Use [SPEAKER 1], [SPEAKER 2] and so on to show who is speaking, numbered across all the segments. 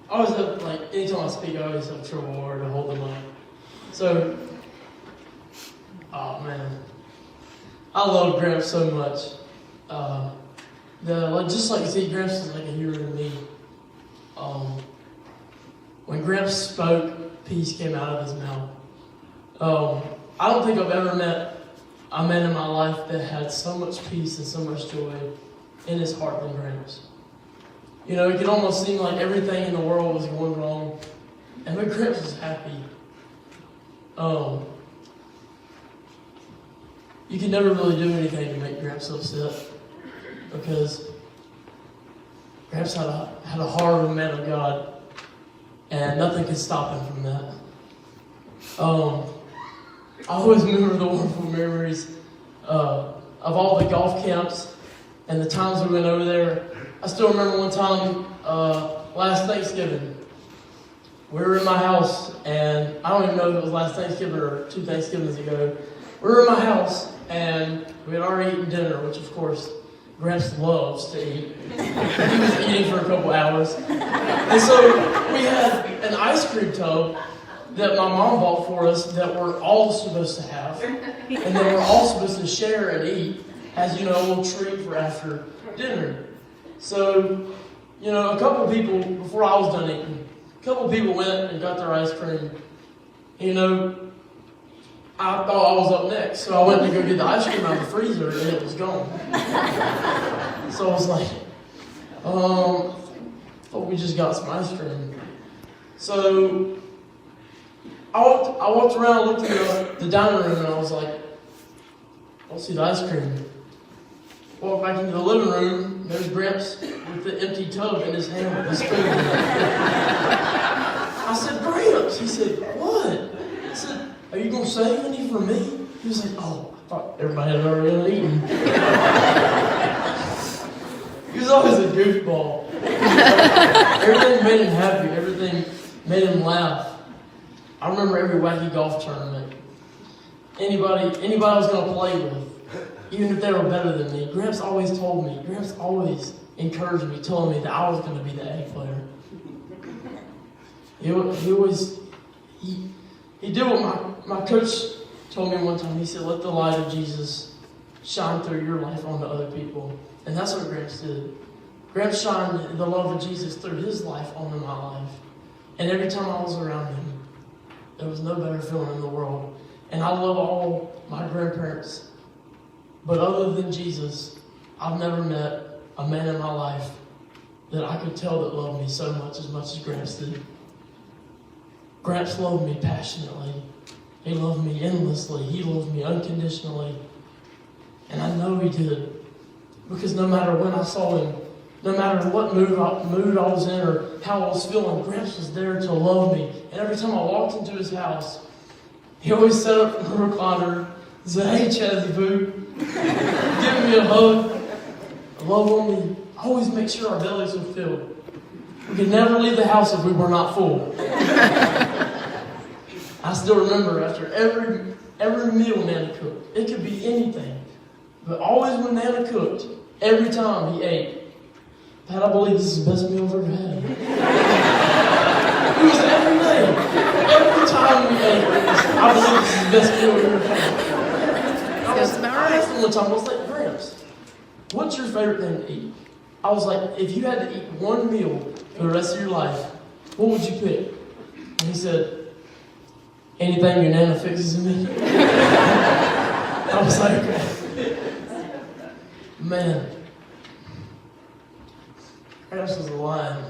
[SPEAKER 1] I always have, like, anytime I speak, I always have trouble where to hold the mic. So, oh man, I love Gramps so much. Just like you see, Gramps is like a hero to me. When Gramps spoke, peace came out of his mouth. I don't think I've ever met a man in my life that had so much peace and so much joy in his heart than Gramps. You know, it could almost seem like everything in the world was going wrong, and when Gramps was happy, you could never really do anything to make Gramps upset, because Gramps had a heart of a man of God, and nothing could stop him from that. I always remember the wonderful memories of all the golf camps and the times we went over there. I still remember one time last Thanksgiving. We were in my house, and I don't even know if it was last Thanksgiving or 2 Thanksgivings ago. We were in my house, and we had already eaten dinner, which of course Gramps loves to eat. He was eating for a couple hours. And so we had an ice cream tub that my mom bought for us that we're all supposed to have, and that we're all supposed to share and eat as, you know, a little treat for after dinner. So, you know, a couple people, before I was done eating, a couple people went and got their ice cream. You know, I thought I was up next, so I went to go get the ice cream out of the freezer, and it was gone. So I was like, thought we just got some ice cream. So I walked around, looked at the dining room, and I was like, I don't see the ice cream. Walked back into the living room, there's Gramps with the empty tub in his hand with the spoon. I said, Gramps. He said, what? I said, are you going to save any for me? He was like, oh, I thought everybody had already eaten. He was always a goofball. Everything made him happy. Everything made him laugh. I remember every wacky golf tournament. Anybody I was going to play with, even if they were better than me, Gramps always told me, Gramps always encouraged me, telling me that I was going to be the A player. He did what my coach told me one time. He said, let the light of Jesus shine through your life onto other people. And that's what Gramps did. Gramps shined the love of Jesus through his life onto my life. And every time I was around him, there was no better feeling in the world. And I love all my grandparents. But other than Jesus, I've never met a man in my life that I could tell that loved me so much as Gramps did. Gramps loved me passionately. He loved me endlessly. He loved me unconditionally. And I know he did. Because no matter when I saw him, no matter what mood I was in or how I was feeling, Gramps was there to love me. And every time I walked into his house, he always sat up in the recliner and said, hey, CHAZZ, boo. Give me a hug. Love on me. Always make sure our bellies were filled. We could never leave the house if we were not full. I still remember after every meal Nana cooked. It could be anything. But always when Nana cooked, every time he ate, Pat, I believe this is the best meal I've ever had. It was every day. Every time we ate, I believe this is the best meal we've ever had. I asked him one time, I was like, Gramps, what's your favorite thing to eat? I was like, if you had to eat one meal for the rest of your life, what would you pick? And he said, anything your Nana fixes me. I was like, man, Gramps was a lion.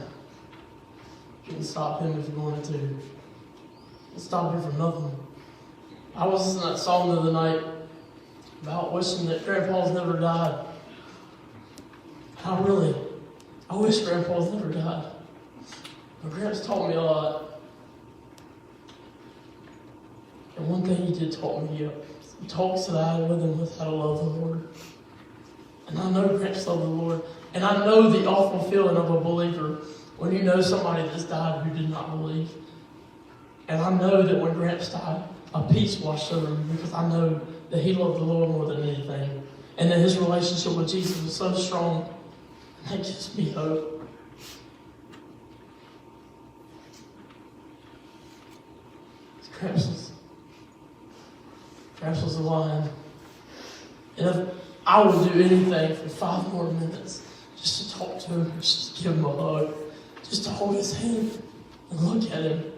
[SPEAKER 1] Couldn't stop him if you wanted to. Couldn't stop him from nothing. I was listening to that song the other night about wishing that Grandpa's never died. I wish Grandpa's never died. But Gramps taught me a lot. And one thing he did taught me, he taught so that I with him with how to love the Lord. And I know Gramps loved the Lord. And I know the awful feeling of a believer when you know somebody that's died who did not believe. And I know that when Gramps died, a peace washed over me because I know that he loved the Lord more than anything. And that his relationship with Jesus was so strong. That gives me hope. Gramps was a lion. And if I would do anything for 5 more minutes just to talk to him, just to give him a hug, just to hold his hand and look at him.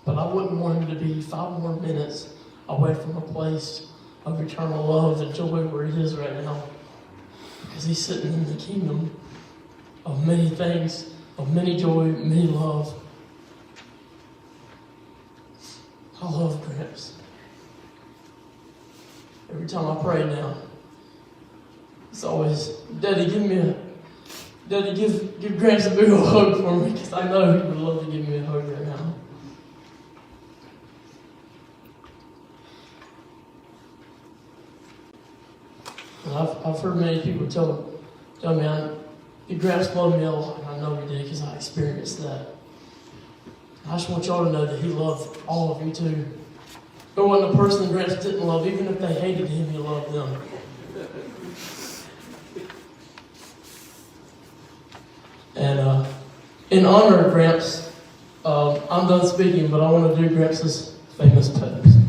[SPEAKER 1] But I wouldn't want him to be 5 more minutes away from a place of eternal love and joy where he is right now. Because he's sitting in the kingdom of many things, of many joy, many love. I love Gramps. Every time I pray now, it's always, Daddy, give Gramps a big old hug for me, because I know he would love to give me a hug right now. And I've heard many people tell me, Gramps loved me a lot, and I know he did because I experienced that. I just want y'all to know that he loved all of you too. There wasn't a person that Gramps didn't love. Even if they hated him, he loved them. And in honor of Gramps, I'm done speaking, but I want to do Gramps' famous pose.